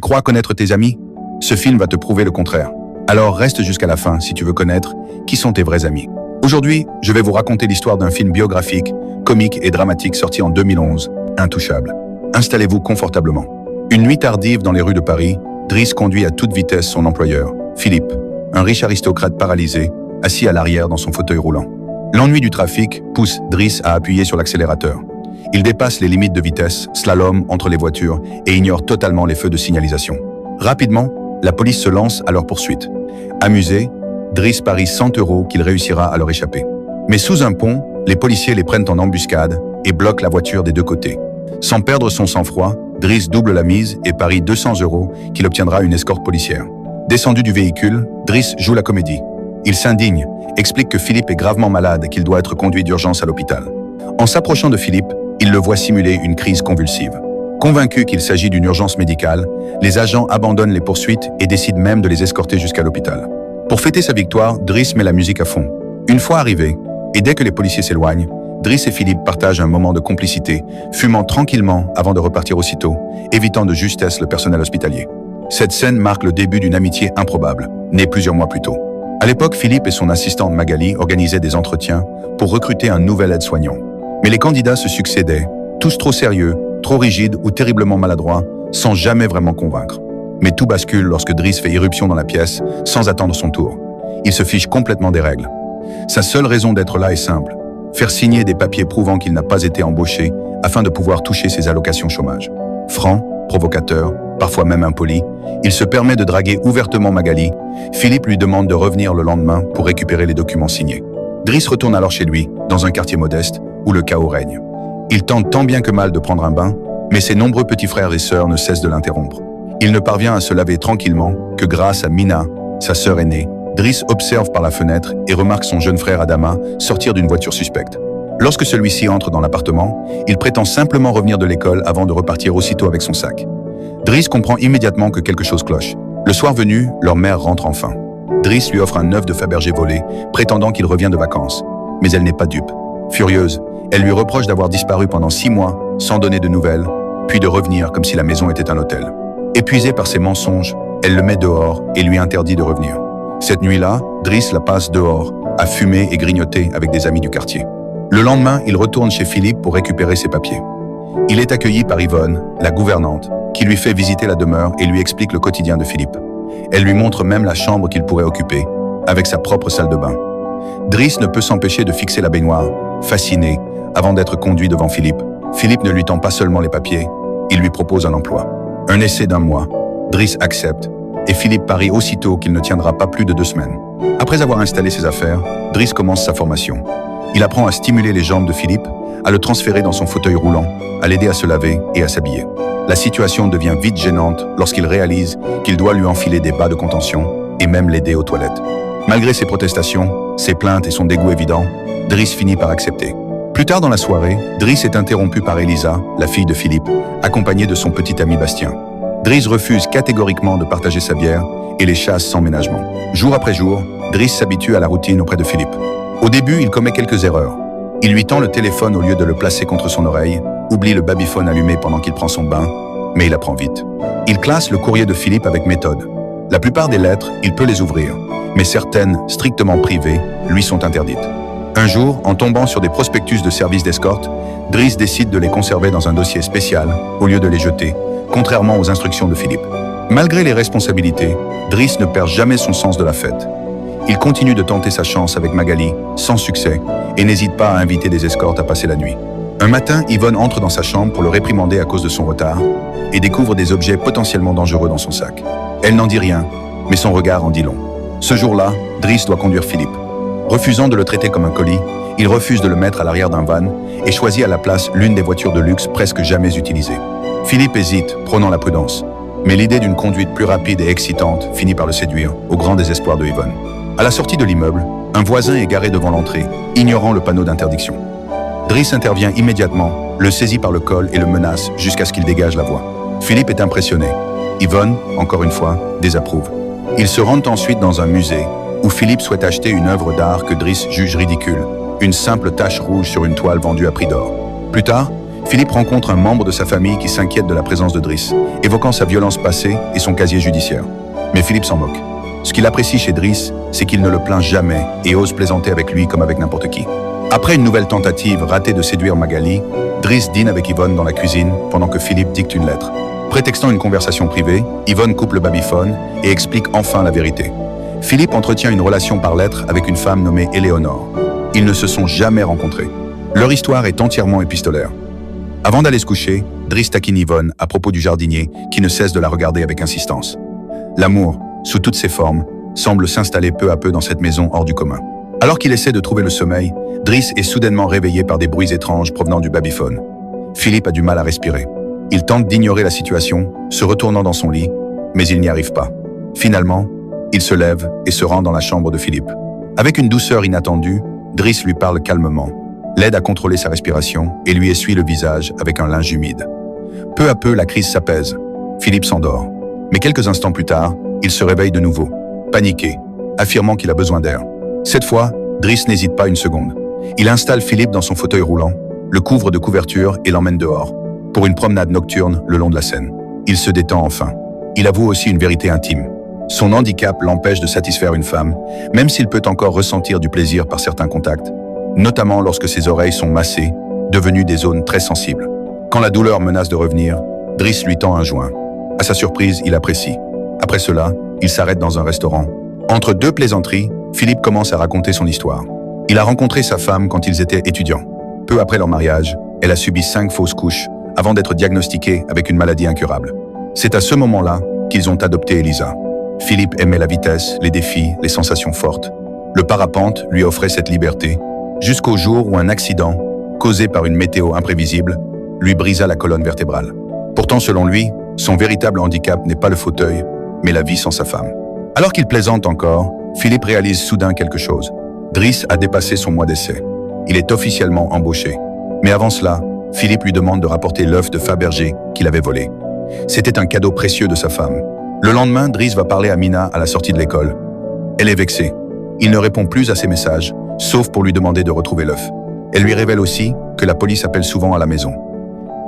crois connaître tes amis? Ce film va te prouver le contraire. Alors reste jusqu'à la fin si tu veux connaître qui sont tes vrais amis. Aujourd'hui, je vais vous raconter l'histoire d'un film biographique, comique et dramatique sorti en 2011, Intouchable. Installez-vous confortablement. Une nuit tardive dans les rues de Paris, Driss conduit à toute vitesse son employeur, Philippe, un riche aristocrate paralysé, assis à l'arrière dans son fauteuil roulant. L'ennui du trafic pousse Driss à appuyer sur l'accélérateur. Il dépasse les limites de vitesse, slalom entre les voitures et ignore totalement les feux de signalisation. Rapidement, la police se lance à leur poursuite. Amusé, Driss parie 100 € qu'il réussira à leur échapper. Mais sous un pont, les policiers les prennent en embuscade et bloquent la voiture des deux côtés. Sans perdre son sang-froid, Driss double la mise et parie 200 € qu'il obtiendra une escorte policière. Descendu du véhicule, Driss joue la comédie. Il s'indigne, explique que Philippe est gravement malade et qu'il doit être conduit d'urgence à l'hôpital. En s'approchant de Philippe, il le voit simuler une crise convulsive. Convaincu qu'il s'agit d'une urgence médicale, les agents abandonnent les poursuites et décident même de les escorter jusqu'à l'hôpital. Pour fêter sa victoire, Driss met la musique à fond. Une fois arrivé, et dès que les policiers s'éloignent, Driss et Philippe partagent un moment de complicité, fumant tranquillement avant de repartir aussitôt, évitant de justesse le personnel hospitalier. Cette scène marque le début d'une amitié improbable, née plusieurs mois plus tôt. À l'époque, Philippe et son assistante Magali organisaient des entretiens pour recruter un nouvel aide-soignant. Mais les candidats se succédaient, tous trop sérieux, trop rigides ou terriblement maladroits, sans jamais vraiment convaincre. Mais tout bascule lorsque Driss fait irruption dans la pièce, sans attendre son tour. Il se fiche complètement des règles. Sa seule raison d'être là est simple, faire signer des papiers prouvant qu'il n'a pas été embauché afin de pouvoir toucher ses allocations chômage. Franc, provocateur, parfois même impoli, il se permet de draguer ouvertement Magali. Philippe lui demande de revenir le lendemain pour récupérer les documents signés. Driss retourne alors chez lui, dans un quartier modeste, où le chaos règne. Il tente tant bien que mal de prendre un bain, mais ses nombreux petits frères et sœurs ne cessent de l'interrompre. Il ne parvient à se laver tranquillement que grâce à Mina, sa sœur aînée. Driss observe par la fenêtre et remarque son jeune frère Adama sortir d'une voiture suspecte. Lorsque celui-ci entre dans l'appartement, il prétend simplement revenir de l'école avant de repartir aussitôt avec son sac. Driss comprend immédiatement que quelque chose cloche. Le soir venu, leur mère rentre enfin. Driss lui offre un œuf de Fabergé volé, prétendant qu'il revient de vacances. Mais elle n'est pas dupe. Furieuse, elle lui reproche d'avoir disparu pendant 6 mois, sans donner de nouvelles, puis de revenir comme si la maison était un hôtel. Épuisée par ses mensonges, elle le met dehors et lui interdit de revenir. Cette nuit-là, Driss la passe dehors, à fumer et grignoter avec des amis du quartier. Le lendemain, il retourne chez Philippe pour récupérer ses papiers. Il est accueilli par Yvonne, la gouvernante, qui lui fait visiter la demeure et lui explique le quotidien de Philippe. Elle lui montre même la chambre qu'il pourrait occuper, avec sa propre salle de bain. Driss ne peut s'empêcher de fixer la baignoire, fasciné, avant d'être conduit devant Philippe. Philippe ne lui tend pas seulement les papiers, il lui propose un emploi. Un essai d'1 mois. Driss accepte, et Philippe parie aussitôt qu'il ne tiendra pas plus de 2 semaines. Après avoir installé ses affaires, Driss commence sa formation. Il apprend à stimuler les jambes de Philippe, à le transférer dans son fauteuil roulant, à l'aider à se laver et à s'habiller. La situation devient vite gênante lorsqu'il réalise qu'il doit lui enfiler des bas de contention et même l'aider aux toilettes. Malgré ses protestations, ses plaintes et son dégoût évident, Driss finit par accepter. Plus tard dans la soirée, Driss est interrompu par Elisa, la fille de Philippe, accompagnée de son petit ami Bastien. Driss refuse catégoriquement de partager sa bière et les chasse sans ménagement. Jour après jour, Driss s'habitue à la routine auprès de Philippe. Au début, il commet quelques erreurs. Il lui tend le téléphone au lieu de le placer contre son oreille, oublie le babyphone allumé pendant qu'il prend son bain, mais il apprend vite. Il classe le courrier de Philippe avec méthode. La plupart des lettres, il peut les ouvrir, mais certaines, strictement privées, lui sont interdites. Un jour, en tombant sur des prospectus de services d'escorte, Driss décide de les conserver dans un dossier spécial, au lieu de les jeter, contrairement aux instructions de Philippe. Malgré les responsabilités, Driss ne perd jamais son sens de la fête. Il continue de tenter sa chance avec Magali, sans succès, et n'hésite pas à inviter des escortes à passer la nuit. Un matin, Yvonne entre dans sa chambre pour le réprimander à cause de son retard, et découvre des objets potentiellement dangereux dans son sac. Elle n'en dit rien, mais son regard en dit long. Ce jour-là, Driss doit conduire Philippe. Refusant de le traiter comme un colis, il refuse de le mettre à l'arrière d'un van et choisit à la place l'une des voitures de luxe presque jamais utilisées. Philippe hésite, prônant la prudence. Mais l'idée d'une conduite plus rapide et excitante finit par le séduire, au grand désespoir de Yvonne. À la sortie de l'immeuble, un voisin est garé devant l'entrée, ignorant le panneau d'interdiction. Driss intervient immédiatement, le saisit par le col et le menace jusqu'à ce qu'il dégage la voie. Philippe est impressionné. Yvonne, encore une fois, désapprouve. Ils se rendent ensuite dans un musée où Philippe souhaite acheter une œuvre d'art que Driss juge ridicule, une simple tache rouge sur une toile vendue à prix d'or. Plus tard, Philippe rencontre un membre de sa famille qui s'inquiète de la présence de Driss, évoquant sa violence passée et son casier judiciaire. Mais Philippe s'en moque. Ce qu'il apprécie chez Driss, c'est qu'il ne le plaint jamais et ose plaisanter avec lui comme avec n'importe qui. Après une nouvelle tentative ratée de séduire Magali, Driss dîne avec Yvonne dans la cuisine pendant que Philippe dicte une lettre. Prétextant une conversation privée, Yvonne coupe le babyphone et explique enfin la vérité. Philippe entretient une relation par lettre avec une femme nommée Éléonore. Ils ne se sont jamais rencontrés. Leur histoire est entièrement épistolaire. Avant d'aller se coucher, Driss taquine Yvonne à propos du jardinier qui ne cesse de la regarder avec insistance. L'amour, sous toutes ses formes, semble s'installer peu à peu dans cette maison hors du commun. Alors qu'il essaie de trouver le sommeil, Driss est soudainement réveillé par des bruits étranges provenant du babyphone. Philippe a du mal à respirer. Il tente d'ignorer la situation, se retournant dans son lit, mais il n'y arrive pas. Finalement, il se lève et se rend dans la chambre de Philippe. Avec une douceur inattendue, Driss lui parle calmement, l'aide à contrôler sa respiration et lui essuie le visage avec un linge humide. Peu à peu, la crise s'apaise. Philippe s'endort. Mais quelques instants plus tard, il se réveille de nouveau, paniqué, affirmant qu'il a besoin d'air. Cette fois, Driss n'hésite pas une seconde. Il installe Philippe dans son fauteuil roulant, le couvre de couverture et l'emmène dehors, pour une promenade nocturne le long de la Seine. Il se détend enfin. Il avoue aussi une vérité intime. Son handicap l'empêche de satisfaire une femme, même s'il peut encore ressentir du plaisir par certains contacts, notamment lorsque ses oreilles sont massées, devenues des zones très sensibles. Quand la douleur menace de revenir, Driss lui tend un joint. À sa surprise, il apprécie. Après cela, il s'arrête dans un restaurant. Entre deux plaisanteries, Philippe commence à raconter son histoire. Il a rencontré sa femme quand ils étaient étudiants. Peu après leur mariage, elle a subi 5 fausses couches avant d'être diagnostiquée avec une maladie incurable. C'est à ce moment-là qu'ils ont adopté Elisa. Philippe aimait la vitesse, les défis, les sensations fortes. Le parapente lui offrait cette liberté, jusqu'au jour où un accident, causé par une météo imprévisible, lui brisa la colonne vertébrale. Pourtant, selon lui, son véritable handicap n'est pas le fauteuil, mais la vie sans sa femme. Alors qu'il plaisante encore, Philippe réalise soudain quelque chose. Driss a dépassé son mois d'essai. Il est officiellement embauché. Mais avant cela, Philippe lui demande de rapporter l'œuf de Fabergé qu'il avait volé. C'était un cadeau précieux de sa femme. Le lendemain, Driss va parler à Mina à la sortie de l'école. Elle est vexée. Il ne répond plus à ses messages, sauf pour lui demander de retrouver l'œuf. Elle lui révèle aussi que la police appelle souvent à la maison.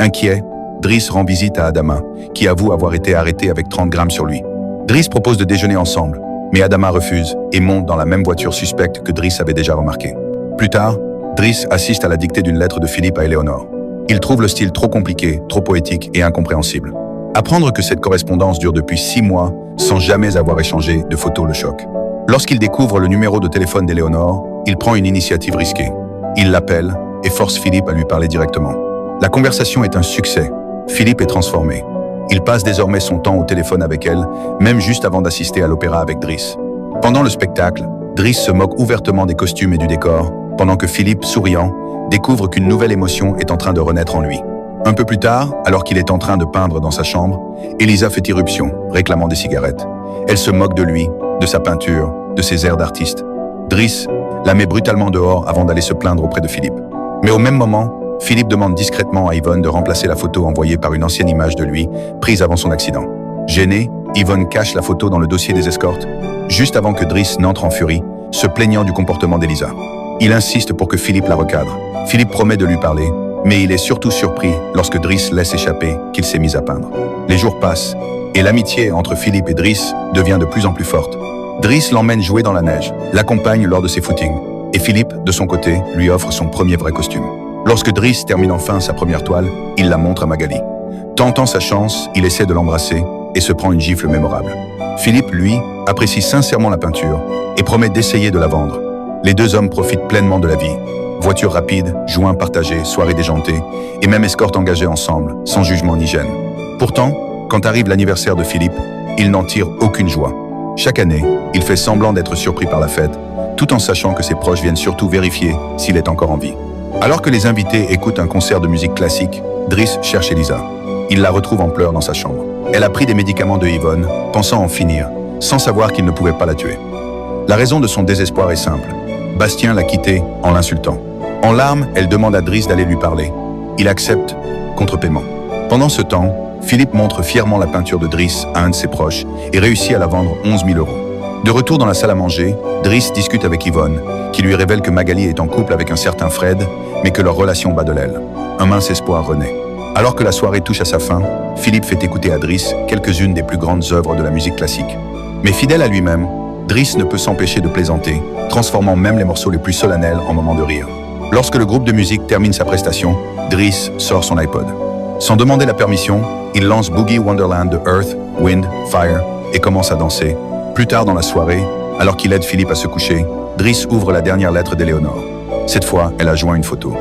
Inquiet, Driss rend visite à Adama, qui avoue avoir été arrêté avec 30 grammes sur lui. Driss propose de déjeuner ensemble, mais Adama refuse et monte dans la même voiture suspecte que Driss avait déjà remarqué. Plus tard, Driss assiste à la dictée d'une lettre de Philippe à Éléonore. Il trouve le style trop compliqué, trop poétique et incompréhensible. Apprendre que cette correspondance dure depuis 6 mois sans jamais avoir échangé de photos le choque. Lorsqu'il découvre le numéro de téléphone d'Éléonore, il prend une initiative risquée. Il l'appelle et force Philippe à lui parler directement. La conversation est un succès. Philippe est transformé. Il passe désormais son temps au téléphone avec elle, même juste avant d'assister à l'opéra avec Driss. Pendant le spectacle, Driss se moque ouvertement des costumes et du décor, pendant que Philippe, souriant, découvre qu'une nouvelle émotion est en train de renaître en lui. Un peu plus tard, alors qu'il est en train de peindre dans sa chambre, Elisa fait irruption, réclamant des cigarettes. Elle se moque de lui, de sa peinture, de ses airs d'artiste. Driss la met brutalement dehors avant d'aller se plaindre auprès de Philippe. Mais au même moment, Philippe demande discrètement à Yvonne de remplacer la photo envoyée par une ancienne image de lui, prise avant son accident. Gênée, Yvonne cache la photo dans le dossier des escortes, juste avant que Driss n'entre en furie, se plaignant du comportement d'Elisa. Il insiste pour que Philippe la recadre. Philippe promet de lui parler, mais il est surtout surpris lorsque Driss laisse échapper qu'il s'est mis à peindre. Les jours passent, et l'amitié entre Philippe et Driss devient de plus en plus forte. Driss l'emmène jouer dans la neige, l'accompagne lors de ses footings, et Philippe, de son côté, lui offre son premier vrai costume. Lorsque Driss termine enfin sa première toile, il la montre à Magali. Tentant sa chance, il essaie de l'embrasser et se prend une gifle mémorable. Philippe, lui, apprécie sincèrement la peinture et promet d'essayer de la vendre. Les deux hommes profitent pleinement de la vie. Voitures rapides, joints partagés, soirées déjantées et même escortes engagées ensemble, sans jugement ni gêne. Pourtant, quand arrive l'anniversaire de Philippe, il n'en tire aucune joie. Chaque année, il fait semblant d'être surpris par la fête, tout en sachant que ses proches viennent surtout vérifier s'il est encore en vie. Alors que les invités écoutent un concert de musique classique, Driss cherche Elisa. Il la retrouve en pleurs dans sa chambre. Elle a pris des médicaments de Yvonne, pensant en finir, sans savoir qu'il ne pouvait pas la tuer. La raison de son désespoir est simple. Bastien l'a quittée en l'insultant. En larmes, elle demande à Driss d'aller lui parler. Il accepte, contre paiement. Pendant ce temps, Philippe montre fièrement la peinture de Driss à un de ses proches et réussit à la vendre 11 000 €. De retour dans la salle à manger, Driss discute avec Yvonne, qui lui révèle que Magali est en couple avec un certain Fred, mais que leur relation bat de l'aile. un mince espoir renaît. Alors que la soirée touche à sa fin, Philippe fait écouter à Driss quelques-unes des plus grandes œuvres de la musique classique. Mais fidèle à lui-même, Driss ne peut s'empêcher de plaisanter, transformant même les morceaux les plus solennels en moments de rire. Lorsque le groupe de musique termine sa prestation, Driss sort son iPod. Sans demander la permission, il lance Boogie Wonderland de Earth, Wind, Fire et commence à danser. Plus tard dans la soirée, alors qu'il aide Philippe à se coucher, Driss ouvre la dernière lettre d'Éléonore. Cette fois, elle a joint une photo.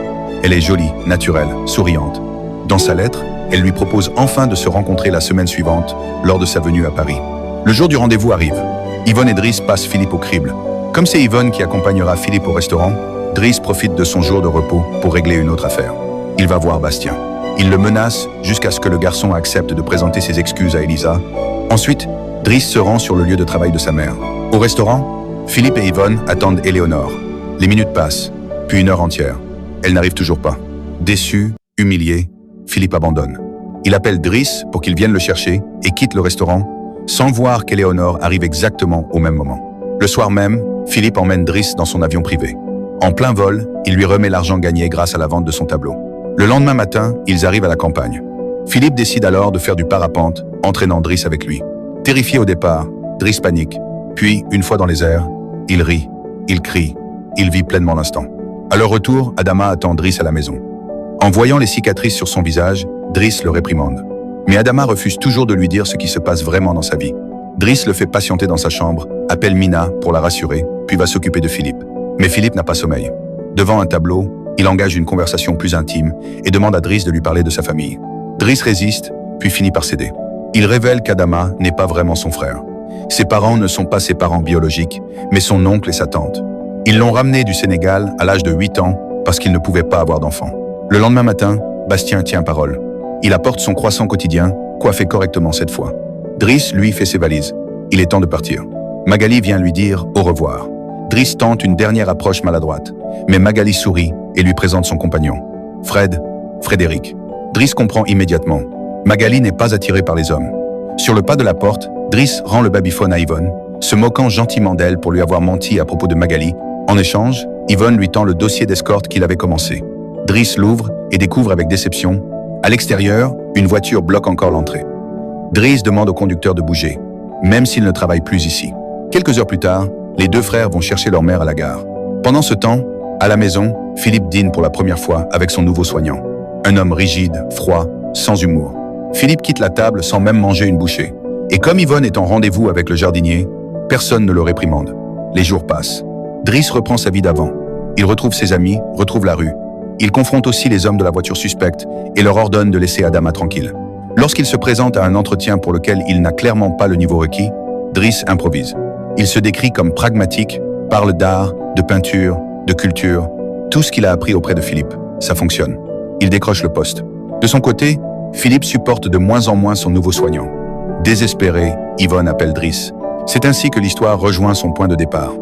Elle est jolie, naturelle, souriante. Dans sa lettre, elle lui propose enfin de se rencontrer la semaine suivante, lors de sa venue à Paris. Le jour du rendez-vous arrive. Yvonne et Driss passent Philippe au crible. Comme c'est Yvonne qui accompagnera Philippe au restaurant, Driss profite de son jour de repos pour régler une autre affaire. Il va voir Bastien. Il le menace jusqu'à ce que le garçon accepte de présenter ses excuses à Elisa. Ensuite, Driss se rend sur le lieu de travail de sa mère. Au restaurant, Philippe et Yvonne attendent Éléonore. Les minutes passent, puis une heure entière. Elle n'arrive toujours pas. Déçu, humilié, Philippe abandonne. Il appelle Driss pour qu'il vienne le chercher et quitte le restaurant, sans voir qu'Éléonore arrive exactement au même moment. Le soir même, Philippe emmène Driss dans son avion privé. En plein vol, il lui remet l'argent gagné grâce à la vente de son tableau. Le lendemain matin, ils arrivent à la campagne. Philippe décide alors de faire du parapente, entraînant Driss avec lui. Terrifié au départ, Driss panique. Puis, une fois dans les airs, il rit, il crie, il vit pleinement l'instant. À leur retour, Adama attend Driss à la maison. En voyant les cicatrices sur son visage, Driss le réprimande. Mais Adama refuse toujours de lui dire ce qui se passe vraiment dans sa vie. Driss le fait patienter dans sa chambre, appelle Mina pour la rassurer, puis va s'occuper de Philippe. Mais Philippe n'a pas sommeil. Devant un tableau, il engage une conversation plus intime et demande à Driss de lui parler de sa famille. Driss résiste, puis finit par céder. Il révèle qu'Adama n'est pas vraiment son frère. Ses parents ne sont pas ses parents biologiques, mais son oncle et sa tante. Ils l'ont ramené du Sénégal à l'âge de 8 ans parce qu'il ne pouvait pas avoir d'enfant. Le lendemain matin, Bastien tient parole. Il apporte son croissant quotidien, coiffé correctement cette fois. Driss, lui, fait ses valises. Il est temps de partir. Magali vient lui dire au revoir. Driss tente une dernière approche maladroite, mais Magali sourit et lui présente son compagnon. Frédéric. Driss comprend immédiatement. Magali n'est pas attirée par les hommes. Sur le pas de la porte, Driss rend le babyphone à Yvonne, se moquant gentiment d'elle pour lui avoir menti à propos de Magali. En échange, Yvonne lui tend le dossier d'escorte qu'il avait commencé. Driss l'ouvre et découvre avec déception. À l'extérieur, une voiture bloque encore l'entrée. Driss demande au conducteur de bouger, même s'il ne travaille plus ici. Quelques heures plus tard, les deux frères vont chercher leur mère à la gare. Pendant ce temps, à la maison, Philippe dîne pour la première fois avec son nouveau soignant. Un homme rigide, froid, sans humour. Philippe quitte la table sans même manger une bouchée. Et comme Yvonne est en rendez-vous avec le jardinier, personne ne le réprimande. Les jours passent. Driss reprend sa vie d'avant. Il retrouve ses amis, retrouve la rue. Il confronte aussi les hommes de la voiture suspecte et leur ordonne de laisser Adama tranquille. Lorsqu'il se présente à un entretien pour lequel il n'a clairement pas le niveau requis, Driss improvise. Il se décrit comme pragmatique, parle d'art, de peinture, de culture, tout ce qu'il a appris auprès de Philippe. Ça fonctionne. Il décroche le poste. De son côté, Philippe supporte de moins en moins son nouveau soignant. Désespéré, Yvonne appelle Driss. C'est ainsi que l'histoire rejoint son point de départ.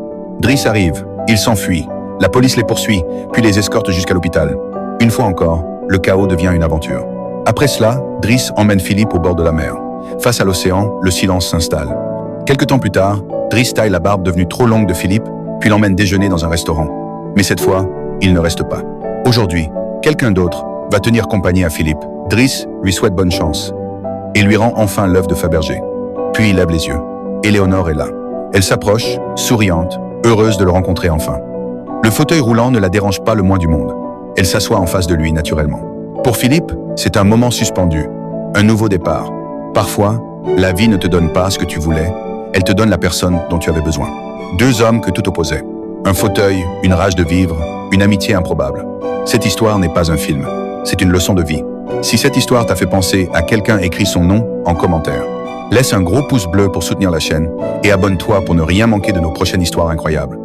Driss arrive, il s'enfuit, la police les poursuit, puis les escorte jusqu'à l'hôpital. Une fois encore, le chaos devient une aventure. Après cela, Driss emmène Philippe au bord de la mer. Face à l'océan, le silence s'installe. Quelque temps plus tard, Driss taille la barbe devenue trop longue de Philippe, puis l'emmène déjeuner dans un restaurant. Mais cette fois, il ne reste pas. Aujourd'hui, quelqu'un d'autre va tenir compagnie à Philippe. Driss lui souhaite bonne chance et lui rend enfin l'œuf de Fabergé. Puis il lève les yeux. Éléonore est là. Elle s'approche, souriante, heureuse de le rencontrer enfin. Le fauteuil roulant ne la dérange pas le moins du monde. Elle s'assoit en face de lui naturellement. Pour Philippe, c'est un moment suspendu, un nouveau départ. Parfois, la vie ne te donne pas ce que tu voulais, elle te donne la personne dont tu avais besoin. Deux hommes que tout opposait. Un fauteuil, une rage de vivre, une amitié improbable. Cette histoire n'est pas un film, c'est une leçon de vie. Si cette histoire t'a fait penser à quelqu'un, écris son nom en commentaire. Laisse un gros pouce bleu pour soutenir la chaîne et abonne-toi pour ne rien manquer de nos prochaines histoires incroyables.